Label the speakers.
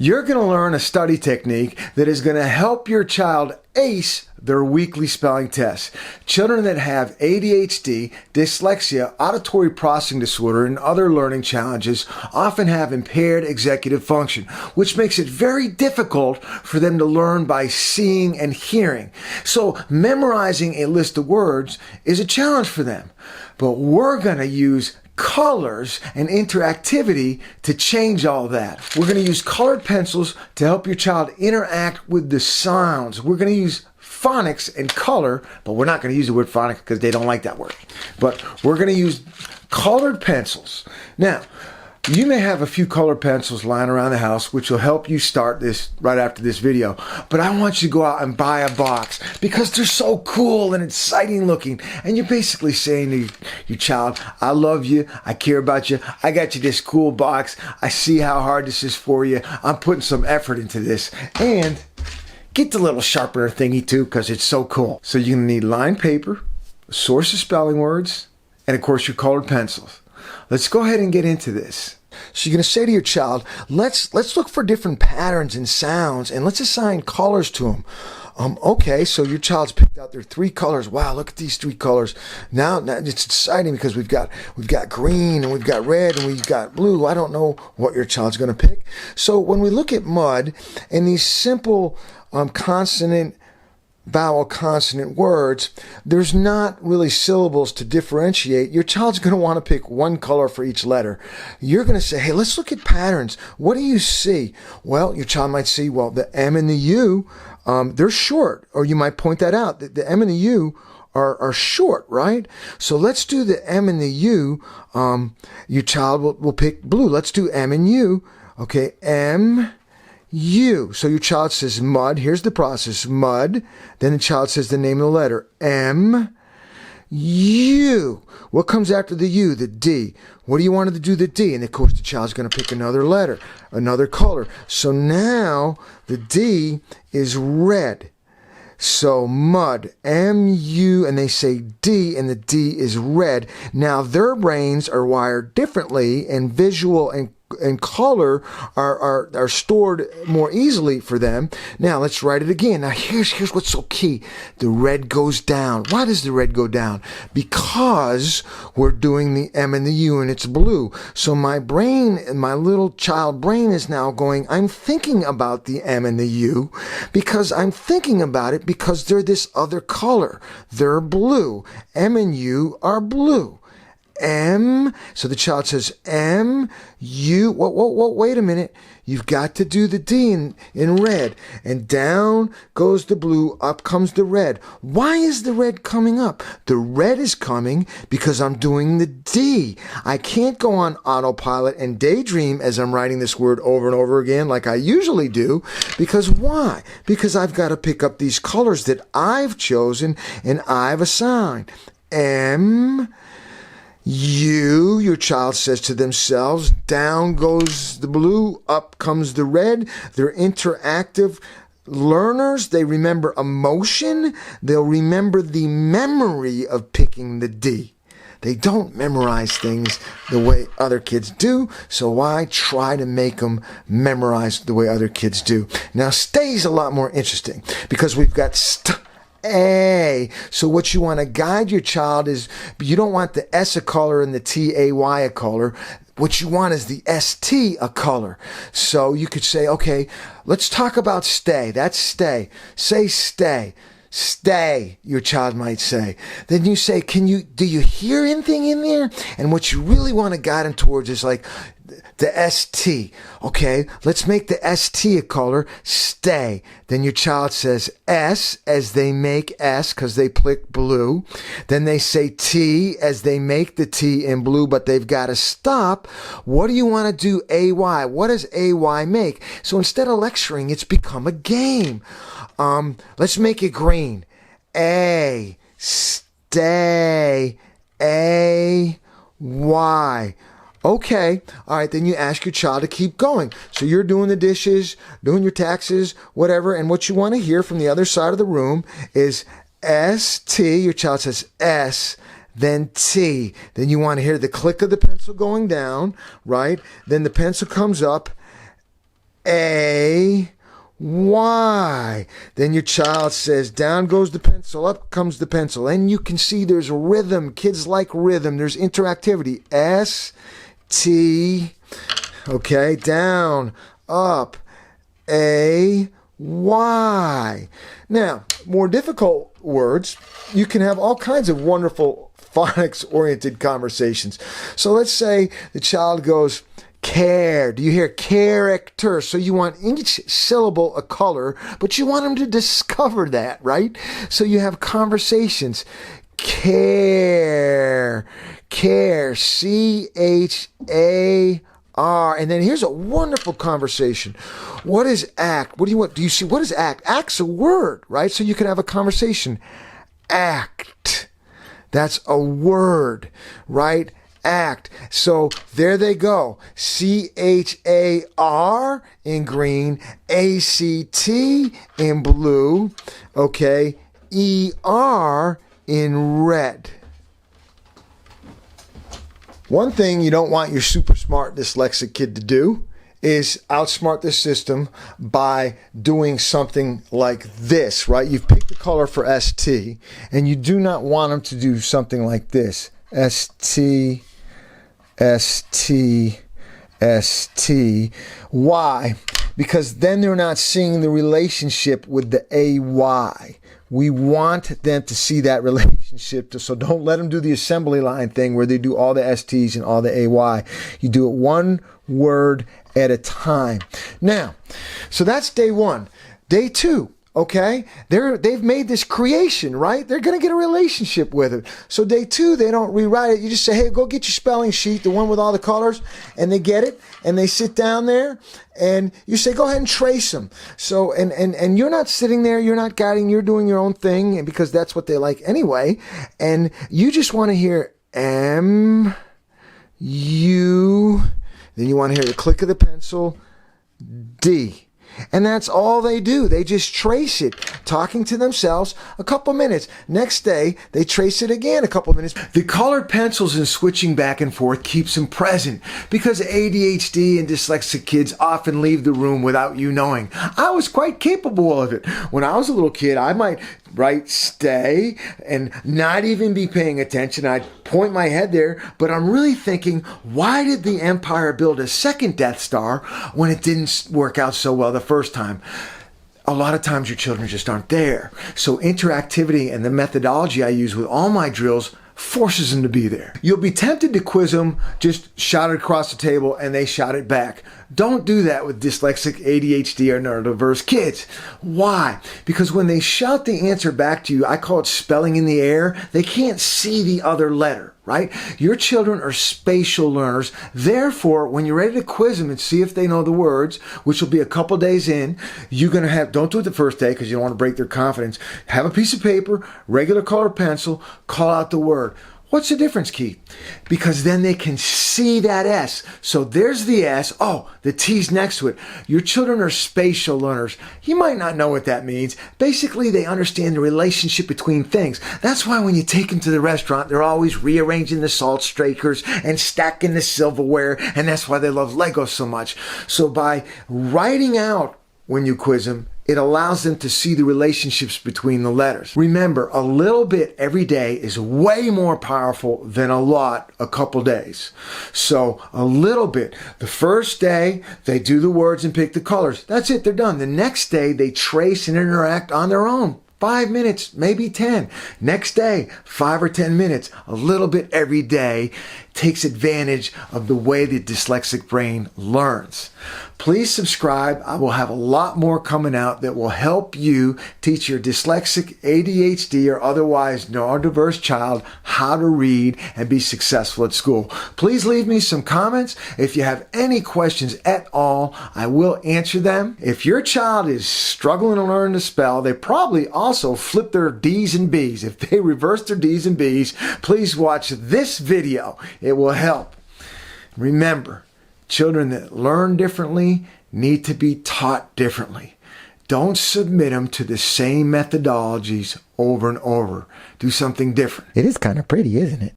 Speaker 1: You're going to learn a study technique that is going to help your child ace their weekly spelling tests. Children that have ADHD, dyslexia, auditory processing disorder, and other learning challenges often have impaired executive function, which makes it very difficult for them to learn by seeing and hearing. So memorizing a list of words is a challenge for them. But we're going to use colors and interactivity to change all that. We're going to use colored pencils to help your child interact with the sounds. We're going to use phonics and color, but we're not going to use the word phonics because they don't like that word. But we're going to use colored pencils. Now, you may have a few colored pencils lying around the house, which will help you start this right after this video. But I want you to go out and buy a box because they're so cool and exciting looking. And you're basically saying to your child, I love you. I care about you. I got you this cool box. I see how hard this is for you. I'm putting some effort into this. And get the little sharpener thingy too because it's so cool. So you're going to need lined paper, a source of spelling words, and of course your colored pencils. Let's go ahead and get into this. So you're going to say to your child, let's look for different patterns and sounds and let's assign colors to them. Okay, so your child's picked out their 3 colors. Wow, look at these 3 colors. Now it's exciting because we've got green and we've got red and we've got blue. I don't know what your child's going to pick. So when we look at mud and these simple consonant, vowel, consonant words, there's not really syllables to differentiate. Your child's going to want to pick one color for each letter. You're going to say, hey, let's look at patterns. What do you see? Well, your child might see, well, the M and the U, they're short. Or you might point that out. The M and the U are short, right? So let's do the M and the U. Your child will pick blue. Let's do M and U. Okay, M, U. So your child says mud. Here's the process. Mud. Then the child says the name of the letter. M, U. What comes after the U? The D. What do you want to do the D? And of course the child's going to pick another letter, another color. So now the D is red. So mud, M-U, and they say D, and the D is red. Now their brains are wired differently, and visual and color are stored more easily for them. Now let's write it again. Now here's what's so key. The red goes down. Why does the red go down? Because we're doing the M and the U and it's blue. So my brain, my little child brain is now going, I'm thinking about the M and the U because I'm thinking about it because they're this other color. They're blue. M and U are blue. M, so the child says M, U, wait a minute. You've got to do the D in red. And down goes the blue, up comes the red. Why is the red coming up? The red is coming because I'm doing the D. I can't go on autopilot and daydream as I'm writing this word over and over again like I usually do. Because why? Because I've got to pick up these colors that I've chosen and I've assigned. M, U, your child says to themselves, down goes the blue, up comes the red. They're interactive learners. They remember emotion. They'll remember the memory of picking the D. They don't memorize things the way other kids do, so why try to make them memorize the way other kids do? Now, stay's a lot more interesting because we've got A. So what you want to guide your child is, you don't want the S a color and the T-A-Y a color. What you want is the S-T a color. So you could say, okay, let's talk about stay. That's stay. Say stay. Stay, your child might say. Then you say, do you hear anything in there? And what you really want to guide them towards is like the S-T. Okay, let's make the S-T a color. Stay. Then your child says S as they make S because they pick blue. Then they say T as they make the T in blue, but they've got to stop. What do you want to do A-Y? What does A-Y make? So instead of lecturing, it's become a game. Let's make it green. A, stay, A-Y. Okay, all right, then you ask your child to keep going. So you're doing the dishes, doing your taxes, whatever, and what you want to hear from the other side of the room is S-T. Your child says S, then T. Then you want to hear the click of the pencil going down, right? Then the pencil comes up, A, Y. Then your child says, down goes the pencil, up comes the pencil. And you can see there's rhythm. Kids like rhythm. There's interactivity. S, T, okay, down, up, A, Y. Now, more difficult words, you can have all kinds of wonderful phonics-oriented conversations. So let's say the child goes, care. Do you hear character? So you want each syllable a color, but you want them to discover that, right? So you have conversations. Care, care, C-H-A-R. And then here's a wonderful conversation. What is act? What do you want? Do you see? What is act? Act's a word, right? So you can have a conversation. Act. That's a word, right? Act. So there they go. C-H-A-R in green, A-C-T in blue, okay, E-R in red. One thing you don't want your super smart dyslexic kid to do is outsmart the system by doing something like this, right? You've picked the color for ST, and you do not want them to do something like this. ST, ST, ST. Why? Because then they're not seeing the relationship with the AY. We want them to see that relationship. So don't let them do the assembly line thing where they do all the STs and all the AY. You do it one word at a time. Now, so that's day one. Day two. Okay, they've made this creation, right? They're going to get a relationship with it. So day two, they don't rewrite it. You just say, hey, go get your spelling sheet, the one with all the colors, and they get it, and they sit down there, and you say, go ahead and trace them. So, and you're not sitting there, you're not guiding, you're doing your own thing, and because that's what they like anyway, and you just want to hear M, U, then you want to hear the click of the pencil, D. And that's all they do. They just trace it, talking to themselves a couple minutes. Next day, they trace it again a couple minutes. The colored pencils and switching back and forth keeps them present because ADHD and dyslexic kids often leave the room without you knowing. I was quite capable of it. When I was a little kid, I might write stay and not even be paying attention. I'd point my head there, but I'm really thinking, why did the Empire build a second Death Star when it didn't work out so well the first time? A lot of times your children just aren't there. So interactivity and the methodology I use with all my drills forces them to be there. You'll be tempted to quiz them, just shout it across the table and they shout it back. Don't do that with dyslexic, ADHD, or neurodiverse kids. Why? Because when they shout the answer back to you, I call it spelling in the air, they can't see the other letter, right? Your children are spatial learners. Therefore, when you're ready to quiz them and see if they know the words, which will be a couple days in, you're going to have, don't do it the first day because you don't want to break their confidence. Have a piece of paper, regular colored pencil, call out the word. What's the difference, Keith? Because then they can see that S. So there's the S. Oh, the T's next to it. Your children are spatial learners. You might not know what that means. Basically, they understand the relationship between things. That's why when you take them to the restaurant, they're always rearranging the salt strikers and stacking the silverware. And that's why they love Legos so much. So by writing out when you quiz them, it allows them to see the relationships between the letters. Remember, a little bit every day is way more powerful than a lot a couple days. So a little bit. The first day, they do the words and pick the colors. That's it, they're done. The next day, they trace and interact on their own. 5 minutes, maybe 10. Next day, 5 or 10 minutes. A little bit every day takes advantage of the way the dyslexic brain learns. Please subscribe. I will have a lot more coming out that will help you teach your dyslexic, ADHD, or otherwise neurodiverse child how to read and be successful at school. Please leave me some comments. If you have any questions at all, I will answer them. If your child is struggling to learn to spell, they probably also flip their D's and B's. If they reverse their D's and B's, please watch this video. It will help. Remember, children that learn differently need to be taught differently. Don't submit them to the same methodologies over and over. Do something different.
Speaker 2: It is kind of pretty, isn't it?